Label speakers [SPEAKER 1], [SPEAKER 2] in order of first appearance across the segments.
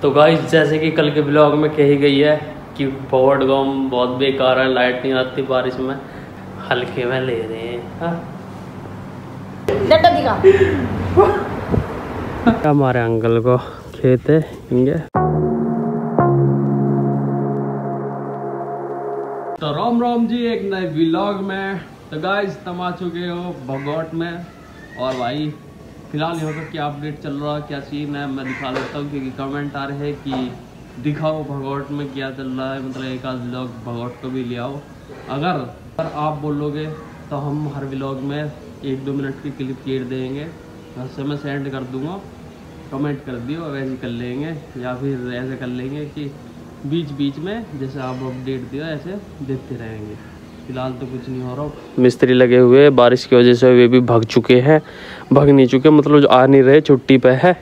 [SPEAKER 1] तो गाइस जैसे कि कल के ब्लॉग में कही गई है कि भगोट गाँव बहुत बेकार है, लाइट नहीं आती बारिश में, हल्के में ले रहे हैं। हमारे अंकल को खेत है इंगे। तो राम राम जी एक नए व्लॉग में। तो गाइस तुम आ चुके हो भगोट में, और भाई फिलहाल यहाँ पर क्या अपडेट चल रहा है, क्या सीन है मैं दिखा देता हूँ, क्योंकि कमेंट आ रहे हैं कि दिखाओ भगोट में क्या चल रहा है, मतलब एक आध व्लॉग भगोट को भी ले आओ। अगर आप बोलोगे तो हम हर व्लॉग में 1-2 मिनट की क्लिप केट देंगे, वैसे मैं सेंड कर दूँगा, कमेंट कर दियो वैसे कर लेंगे, या फिर ऐसे कर लेंगे कि बीच बीच में जैसे आप अपडेट दियो ऐसे देखते रहेंगे। फिलहाल तो कुछ नहीं हो रहा। मिस्त्री लगे हुए बारिश की वजह से वे भी भाग चुके हैं, भाग नहीं चुके मतलब जो आ नहीं रहे, छुट्टी पे है,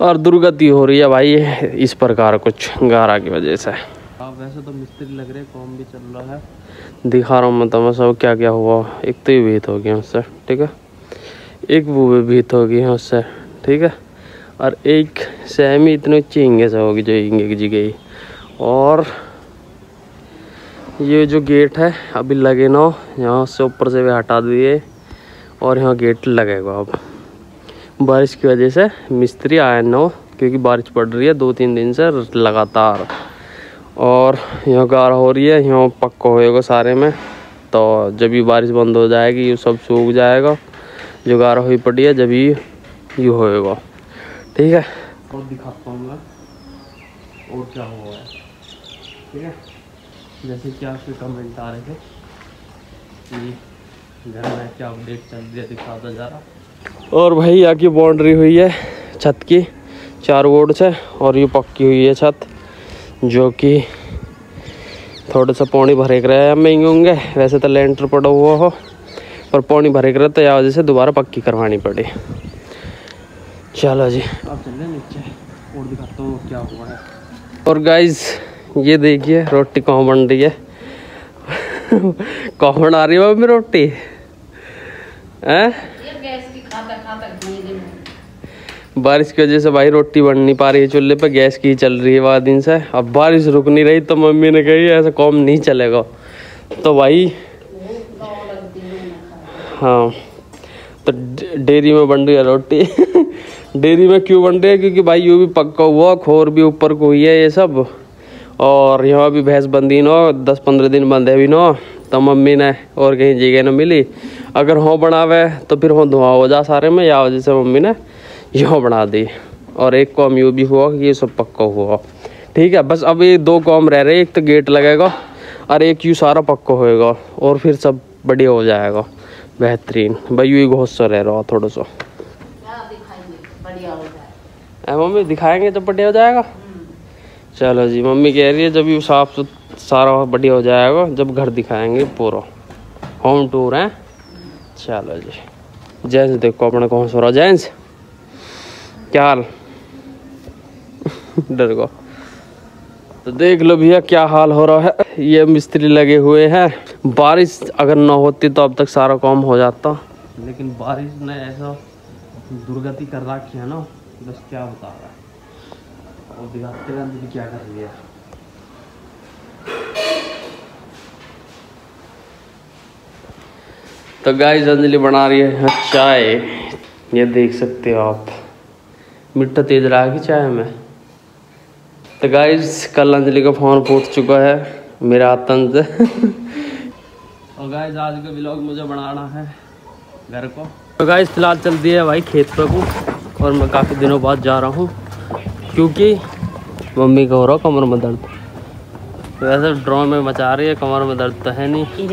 [SPEAKER 1] और दुर्गति हो रही है भाई इस प्रकार कुछ गारा की वजह से। वैसे तो मिस्त्री लग रहे, काम भी चल रहा है, दिखा रहा हूँ मैं तो सब क्या क्या हुआ। एक तो ये भीत हो गया उससे, ठीक है, एक वो भी भीत हो गई है उससे, ठीक है, और एक सहमी इतने चींगे से होगी जो इंगे जी गई। और ये जो गेट है अभी लगे ना, यहाँ से ऊपर से भी हटा दिए और यहाँ गेट लगेगा अब। बारिश की वजह से मिस्त्री आए ना, क्योंकि बारिश पड़ रही है 2-3 दिन से लगातार, और यहाँ गारा हो रही है, यहाँ पक्का होएगा सारे में। तो जब ये बारिश बंद हो जाएगी ये सब सूख जाएगा, जो गारा हुई पड़ी है जब ये होएगा, ठीक है। और दिखाता हूँ मैं और क्या हुआ है, ठीक है। जैसे कि आपके कमेंट आ रहे थे कि घर में क्या अपडेट चल रही है, दिखाता जा रहा। और भाई यहाँ की बाउंड्री हुई है छत की 4 बोर्ड से, और ये पक्की हुई है छत, जो कि थोड़ा सा पानी भरे कर रहे महंगे होंगे, वैसे तो लेंटर पड़ा हुआ हो पर पानी भरे कर तो यहाँ वजह से दोबारा पक्की करवानी पड़ी। चलो जी अब चल रहे नीचे और दिखाता हूँ क्या हुआ है। और गाइज ये देखिए रोटी कहाँ बन रही है कहाँ बना रही है मेरी रोटी है। बारिश की वजह से भाई रोटी बन नहीं पा रही है चूल्हे पे, गैस की चल रही है 12 दिन से। अब बारिश रुक नहीं रही तो मम्मी ने कही ऐसा काम नहीं चलेगा, तो भाई हाँ तो डेयरी में बन रही है रोटी डेयरी में क्यों बन रही है, क्योंकि भाई यूँ भी पक्का हुआ, खोर भी ऊपर को हुई है ये सब, और यहाँ भी भैंस बंदी नो 10-15 दिन बंदे भी नो, तो मम्मी ने और कहीं जगह न मिली, अगर हो बनावे तो फिर हो धुआं हो जा सारे में, या वजह से मम्मी ने यहाँ बना दी। और एक काम यूँ भी हुआ कि ये सब पक्का हुआ, ठीक है। बस अब ये 2 काम रह रहे, एक तो गेट लगेगा और एक यूँ सारा पक्का होएगा, और फिर सब बढ़िया हो जाएगा बेहतरीन। भाई यूँ घोष सा रह रहा थोड़ा सा, मम्मी दिखाएंगे जब बढ़िया हो जाएगा। चलो जी मम्मी कह रही है जब ये साफ सारा बढ़िया हो जाएगा जब घर दिखाएंगे, पूरा होम टूर है। चलो जी जेंस देखो अपने कौन सो रहा, जेंस क्या हाल डर को तो देख लो भैया क्या हाल हो रहा है। ये मिस्त्री लगे हुए हैं, बारिश अगर ना होती तो अब तक सारा काम हो जाता, लेकिन बारिश ने ऐसा दुर्गति कर रखी है ना, बस क्या बता रहा है। और दिखाते हैं क्या कर रही है। तो गाइस अंजलि बना रही है चाय, ये देख सकते हो आप, मिट्टा तेज रहा है कि चाय में। तो गाइस कल अंजलि का फोन फूट चुका है मेरा आतंक से और गाइस आज का व्लॉग मुझे बनाना है घर को। तो गाइस फिलहाल चल दिया है भाई खेत पे को, और मैं काफ़ी दिनों बाद जा रहा हूँ क्योंकि मम्मी का हो रहा कमर में दर्द। वैसे ड्रॉ में मचा रही है, कमर में दर्द तो है नहीं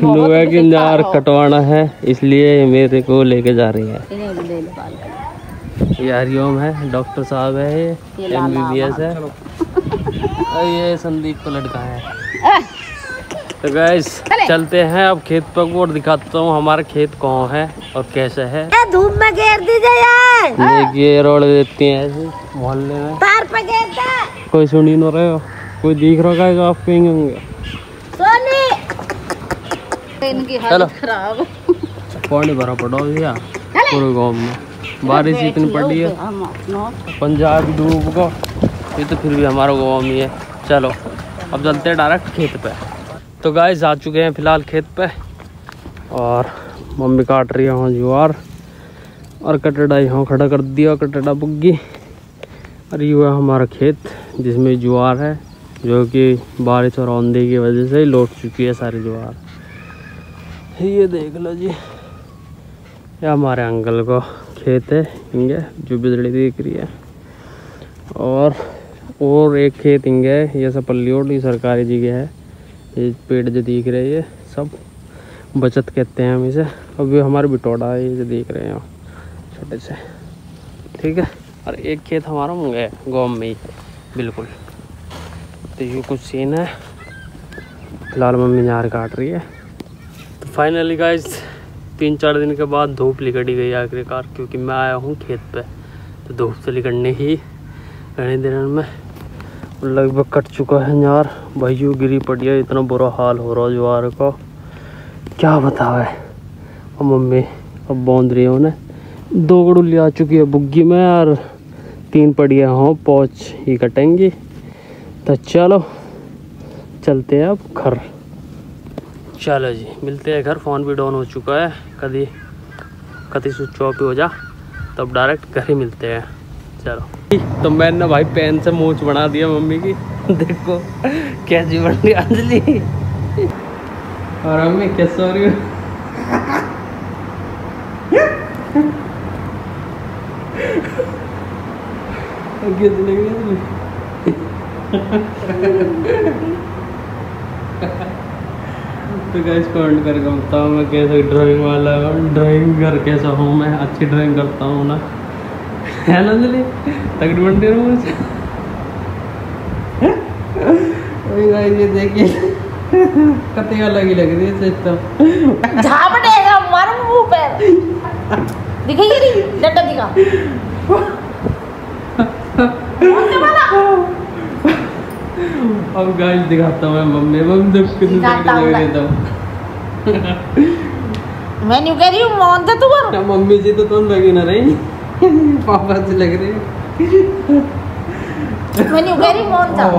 [SPEAKER 1] लोहा की जार कटवाना है इसलिए मेरे को लेके जा रही है। ये हरिओम है, डॉक्टर साहब है, ये MBBS है, और ये संदीप का लड़का है। तो गाइस चलते हैं अब खेत पर और दिखाता हूँ हमारा खेत कहाँ है और कैसे है।
[SPEAKER 2] धूप में घेर दीजिए यार,
[SPEAKER 1] देखिए रोड देती है ऐसे मोहल्ले में,
[SPEAKER 2] तार पे घेरता
[SPEAKER 1] कोई सुनी न रहे हो, कोई दिख रहा है आप कहीं होंगे।
[SPEAKER 2] इनकी हालत खराब,
[SPEAKER 1] पानी भरा पड़ा भैया पूरे गाँव में। बारिश इतनी पड़ी है, पंजाब डूब को, ये तो फिर भी हमारा गाँव में है। चलो अब चलते हैं डायरेक्ट खेत पे। तो गाइस आ चुके हैं फिलहाल खेत पे, और मम्मी काट रही है वहाँ ज्वार, और कटड़ा यहाँ खड़ा कर दिया, कटड़ा बुग्गी। और ये हुआ हमारा खेत जिसमें ज्वार है, जो कि बारिश और आंधी की वजह से लौट चुकी है सारी ज्वार। ये देख लो जी, ये हमारे अंकल को खेत है इंगे, जो बिजली दिख रही है। और एक खेत इंगे है, ये सब पल्लियोट, ये सरकारी जगह है। ये पेड़ जो दिख रहे हैं ये सब बचत कहते हैं हम इसे। अभी हमारे बिटोड़ा है ये जो देख रहे हैं छोटे से, ठीक है। और एक खेत हमारा मुंगे है गाँव में ही बिल्कुल। तो ये कुछ सीन है, फिलहाल मम्मी नार काट रही है। तो फाइनली गाइस 3-4 दिन के बाद धूप लिकड़ी गई आखिरकार, क्योंकि मैं आया हूँ खेत पे। तो धूप से लिकड़ने ही घने दिनों में लगभग कट चुका है यार। भाइयों गिरी पड़ी है, इतना बुरा हाल हो रहा ज्वार का, क्या बताओ है। और मम्मी अब बौंद रही है, उन्हें 2 गड़ुली आ चुकी है बुग्गी में, और 3 पड़िया हाँ पौच ही कटेंगी। तो चलो चलते हैं अब घर। चलो जी मिलते हैं घर। फ़ोन भी डाउन हो चुका है, कभी स्विच ऑफ हो जा, तब डायरेक्ट घर ही मिलते हैं। चलो तो मैंने भाई पेन से मूंछ बना दिया मम्मी की, देखो कैसी बन रही अंजलि। और मम्मी कैसे हो रही हो? कैसी लग रही है? तो गाइस कमेंट करके बताओ मैं कैसे ड्राइंग वाला हूँ, ड्राइंग कर कैसा हूँ मैं। अच्छी ड्राइंग करता हूँ ना, है ना अंजलि? तगड़ी बंटी रहा मुझे। ये देखिए कते अलग ही लग रही है सिस्टम।
[SPEAKER 2] झापड़ेगा मार मुंह पे, दिखेगी नहीं डंडा दिखा।
[SPEAKER 1] अब गाइस दिखाता हूँ मैं मम्मी देख कितनी लग रही था।
[SPEAKER 2] मैं नहीं कह रही हूँ मौन था तू।
[SPEAKER 1] मम्मी जी तो तुम लगी ना रही, पापा से लग रही।
[SPEAKER 2] मैं नहीं कह रही मौन था,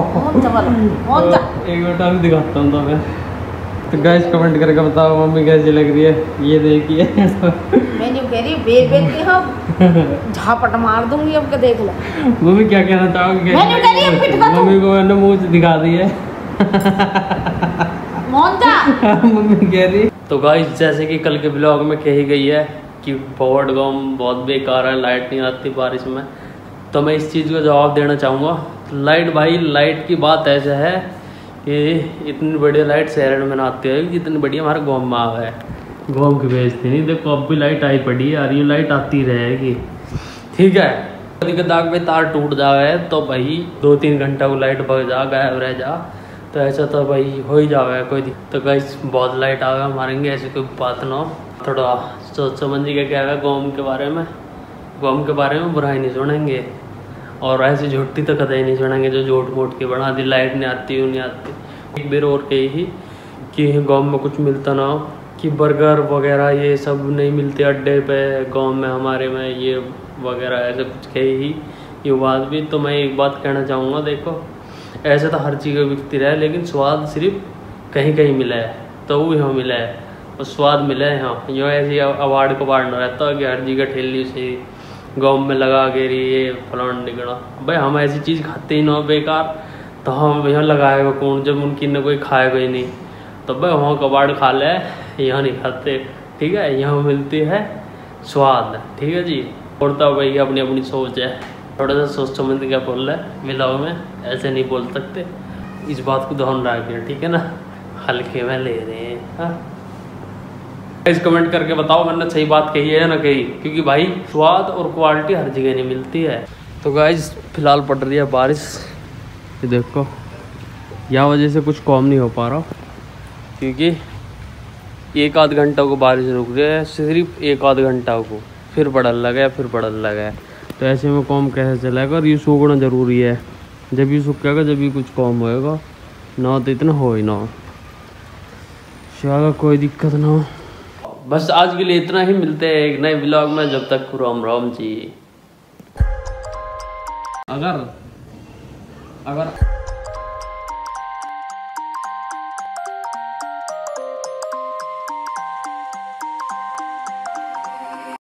[SPEAKER 2] मौन था।
[SPEAKER 1] एक बार भी दिखाता हूँ तो मैं। तो गाइस कमेंट करके बताओ मम्मी कैसी लग रही है, ये देखिए।
[SPEAKER 2] मैं नहीं कह रही बेल के हम झापट मार दूंगी अब के, देख लो।
[SPEAKER 1] मम्मी क्या कहना चाहोगे?
[SPEAKER 2] मैं नहीं कह रही पिट का
[SPEAKER 1] मम्मी को मैंने मुंह दिखा दी है।
[SPEAKER 2] मौन था
[SPEAKER 1] मम्मी कह रही। तो गाइस जैसे कि कल के ब्लॉग में कही गई है कि पॉवर्ड गाँव बहुत बेकार है, लाइट नहीं आती बारिश में। तो मैं इस चीज़ का जवाब देना चाहूँगा। लाइट भाई, लाइट की बात ऐसा है कि इतनी बढ़िया लाइट शहर में ना आती है जितनी बढ़िया हमारे गाँव में आ है। गाँव की बेइज्जती नहीं, देखो अब भी लाइट आई पड़ी है और ये लाइट आती रहेगी, ठीक है। कभी दाग पे तार टूट जाए तो भाई 2-3 घंटा को लाइट भग जा, गायब रह जा, तो ऐसा तो भाई हो ही जावे कोई। तो गाइस बहुत लाइट आवे मारेंगे, ऐसी कोई बात ना हो। थोड़ा सोच समझ के क्या है गाँव के बारे में, गाँव के बारे में बुराई नहीं सुनेंगे, और ऐसी झूठी तो कदे नहीं सुनेंगे जो झूठ मूठ के बना दी। लाइट नहीं आती, नहीं आती। एक बार और कही ही कि गाँव में कुछ मिलता ना हो, कि बर्गर वगैरह ये सब नहीं मिलते अड्डे पे गांव में हमारे में, ये वगैरह ऐसे कुछ कही ही ये बात भी। तो मैं एक बात कहना चाहूँगा, देखो ऐसे तो हर चीज़ बिकती रहे, लेकिन स्वाद सिर्फ कहीं कहीं मिला है, तो वो यहाँ मिला है, और स्वाद मिला है यहाँ। यो ऐसे अवार्ड को बांटना रहता है कि हर जगह ठेली से गाँव में लगा के रही ये फलान निकला। भाई हम ऐसी चीज़ खाते ही ना बेकार, तो हम यहाँ लगाएगा कौन जब उनकी न कोई खाएगा ही नहीं। तो भाई वहाँ कबाड़ खा ले, यहाँ नहीं खाते, ठीक है। यहाँ मिलती है स्वाद, ठीक है जी। और तो भाई अपनी अपनी सोच है, थोड़ा सा सोच समझ के बोल रहा है मिलाओ में, ऐसे नहीं बोल सकते। इस बात को ध्यान रखिए, ठीक है ना, हल्के में ले रहे हैं। हाँ इस कमेंट करके बताओ मैंने सही बात कही है या ना कही, क्योंकि भाई स्वाद और क्वालिटी हर जगह नहीं मिलती है। तो गाइस फिलहाल पड़ रही है बारिश, ये देखो, यह वजह से कुछ काम नहीं हो पा रहा, क्योंकि 1-आध घंटा को बारिश रुक रही है, सिर्फ 1-आध घंटा को, फिर पड़ल लगा, फिर पड़ल लगा। तो ऐसे में काम कैसे चलेगा? और ये सूखना ज़रूरी है, जब ये सूखेगा जब भी कुछ काम होएगा, ना तो इतना हो ही ना, चलो कोई दिक्कत ना हो। बस आज के लिए इतना ही, मिलते हैं एक नए व्लॉग में, जब तक राम राम जी। अगर